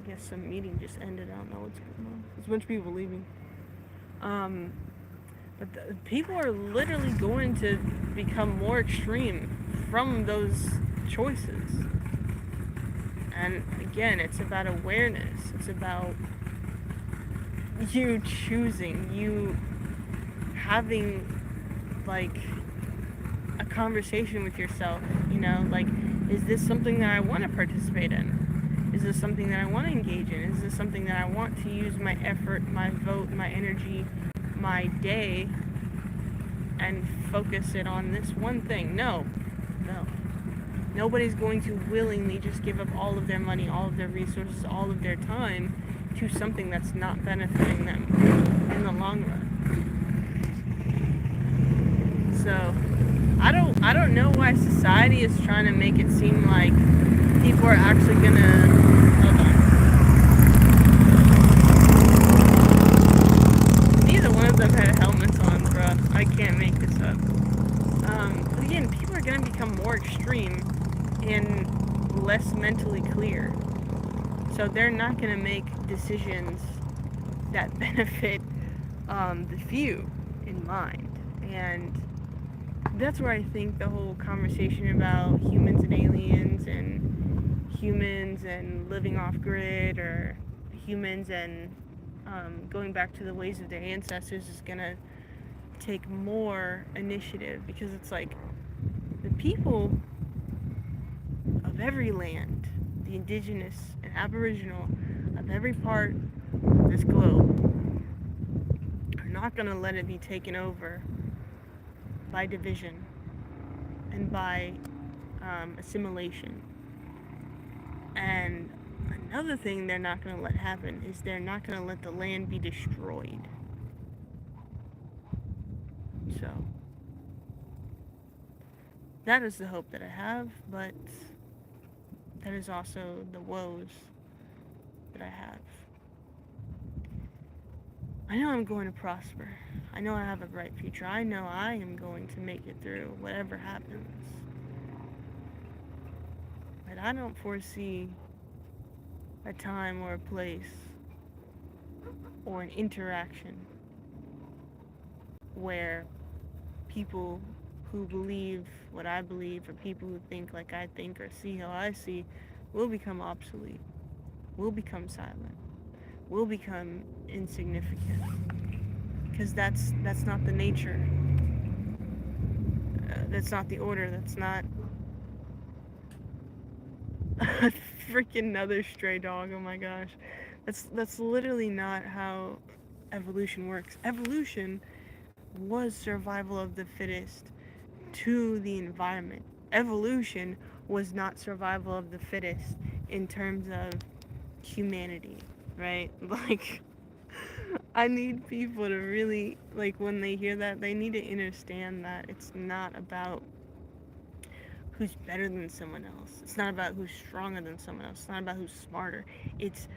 guess some meeting just ended. I don't know what's going on. There's a bunch of people leaving. But people are literally going to become more extreme from those choices. And again, it's about awareness. It's about you choosing, you having like a conversation with yourself, like, is this something that I want to participate in? Is this something that I want to engage in? Is this something that I want to use my effort, my vote, my energy, my day, and focus it on this one thing? No. Nobody's going to willingly just give up all of their money, all of their resources, all of their time to something that's not benefiting them in the long run. So, I don't know why society is trying to make it seem like people are actually gonna. Hold on. Neither one of them had helmets on, bruh. I can't make this up. But again, people are gonna become more extreme and less mentally clear. So they're not gonna make decisions that benefit the few in mind. And that's where I think the whole conversation about humans and aliens and humans and living off grid, or humans and going back to the ways of their ancestors, is gonna take more initiative, because it's like the people of every land, the indigenous and aboriginal of every part of this globe, are not gonna let it be taken over by division and by assimilation. And another thing they're not going to let happen is they're not going to let the land be destroyed. So that is the hope that I have, but that is also the woes that I have. I know I'm going to prosper. I know I have a bright future. I know I am going to make it through whatever happens. But I don't foresee a time or a place or an interaction where people who believe what I believe or people who think like I think or see how I see will become obsolete, will become silent, will become insignificant. Because that's not the nature. That's not the order. That's not a freaking another stray dog. Oh my gosh. That's literally not how evolution works. Evolution was survival of the fittest to the environment. Evolution was not survival of the fittest in terms of humanity, right? Like, I need people to really, like, when they hear that, they need to understand that it's not about who's better than someone else. It's not about who's stronger than someone else. It's not about who's smarter. It's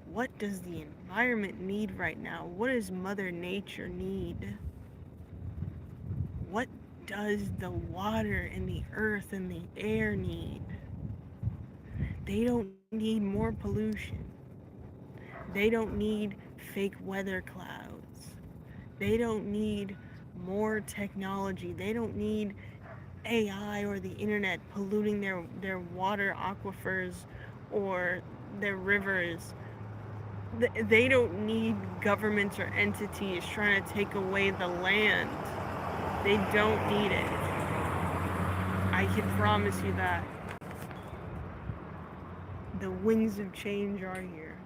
what does the environment need right now? What does Mother Nature need? What does the water and the earth and the air need? They don't need more pollution. They don't need fake weather clouds. They don't need more technology. They don't need AI or the internet polluting their water aquifers or their rivers. They don't need governments or entities trying to take away the land. They don't need it. I can promise you that. The winds of change are here.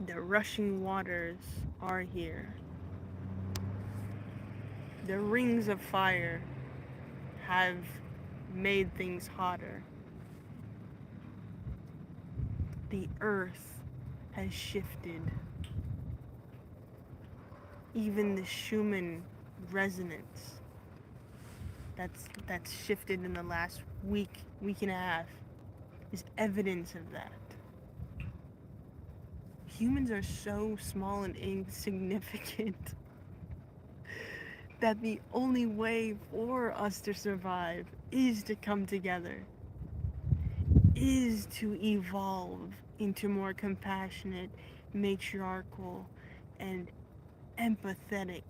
The rushing waters are here. The rings of fire have made things hotter. The earth has shifted. Even the Schumann resonance that's shifted in the last week and a half is evidence of that. Humans are so small and insignificant that the only way for us to survive is to come together, is to evolve into more compassionate, matriarchal, and empathetic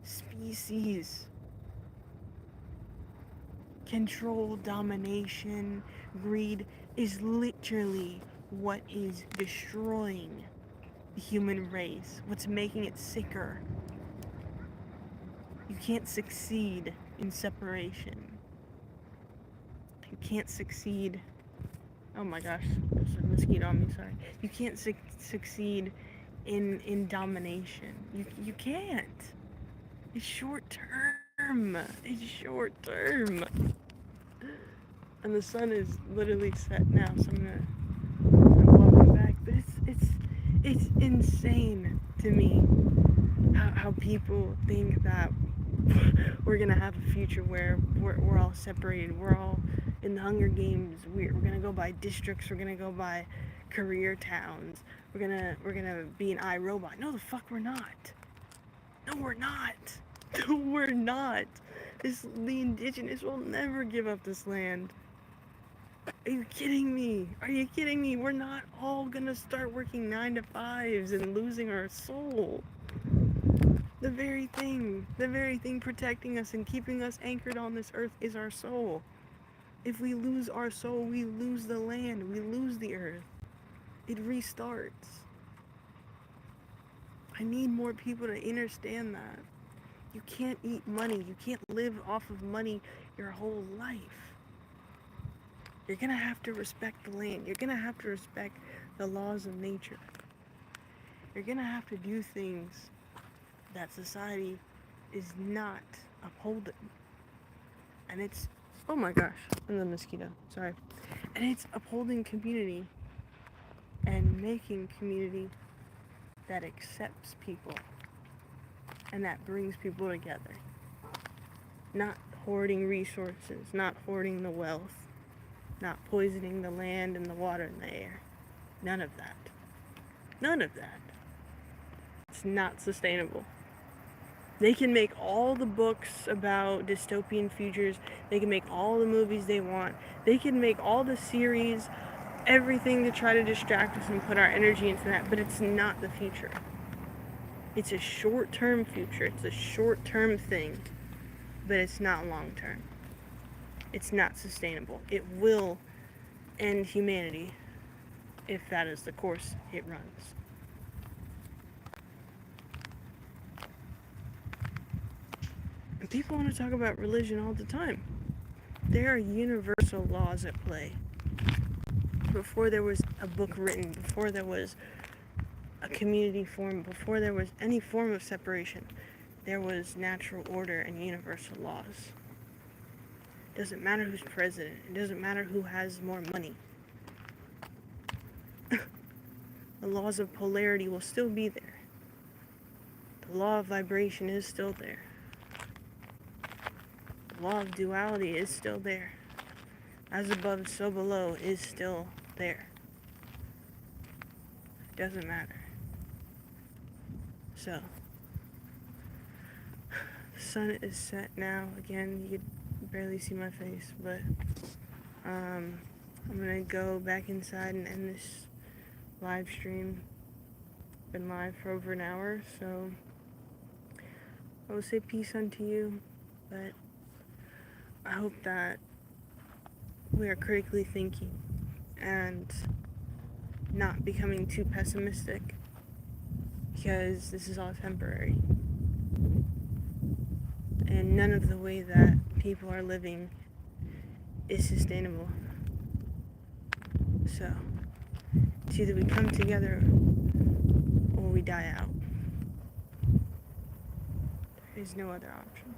species. Control, domination, greed is literally what is destroying the human race, what's making it sicker. You can't succeed in separation. You can't succeed. Oh my gosh, there's a mosquito on me, sorry. You can't succeed in domination. You can't. It's short term. It's short term. And the sun is literally set now, so I'm gonna walk back. But it's insane to me how people think that we're gonna have a future where we're all separated. We're all in the Hunger Games. We're gonna go by districts. We're gonna go by career towns. We're gonna be an iRobot. No, the fuck we're not. No, we're not. No, we're not. The indigenous will never give up this land. Are you kidding me? Are you kidding me? We're not all gonna start working 9 to 5s and losing our soul. The very thing protecting us and keeping us anchored on this earth is our soul. If we lose our soul, we lose the land, we lose the earth. It restarts. I need more people to understand that. You can't eat money. You can't live off of money your whole life. You're gonna have to respect the land. You're gonna have to respect the laws of nature. You're gonna have to do things that society is not upholding. And it's, oh my gosh, I'm the mosquito, sorry. And it's upholding community and making community that accepts people and that brings people together. Not hoarding resources, not hoarding the wealth, not poisoning the land and the water and the air. None of that. None of that. It's not sustainable. They can make all the books about dystopian futures. They can make all the movies they want. They can make all the series, everything to try to distract us and put our energy into that, but it's not the future. It's a short-term future. It's a short-term thing, but it's not long-term. It's not sustainable. It will end humanity if that is the course it runs. And people want to talk about religion all the time. There are universal laws at play. Before there was a book written, before there was a community formed, before there was any form of separation, there was natural order and universal laws. It doesn't matter who's president. It doesn't matter who has more money. The laws of polarity will still be there. The law of vibration is still there. The law of duality is still there. As above, so below is still there. It doesn't matter. So, the sun is set now. Again, you could barely see my face, but I'm gonna go back inside and end this live stream. Been live for over an hour, so I will say peace unto you, but I hope that we are critically thinking and not becoming too pessimistic, because this is all temporary. And none of the way that people are living is sustainable. So, it's either we come together or we die out. There is no other option.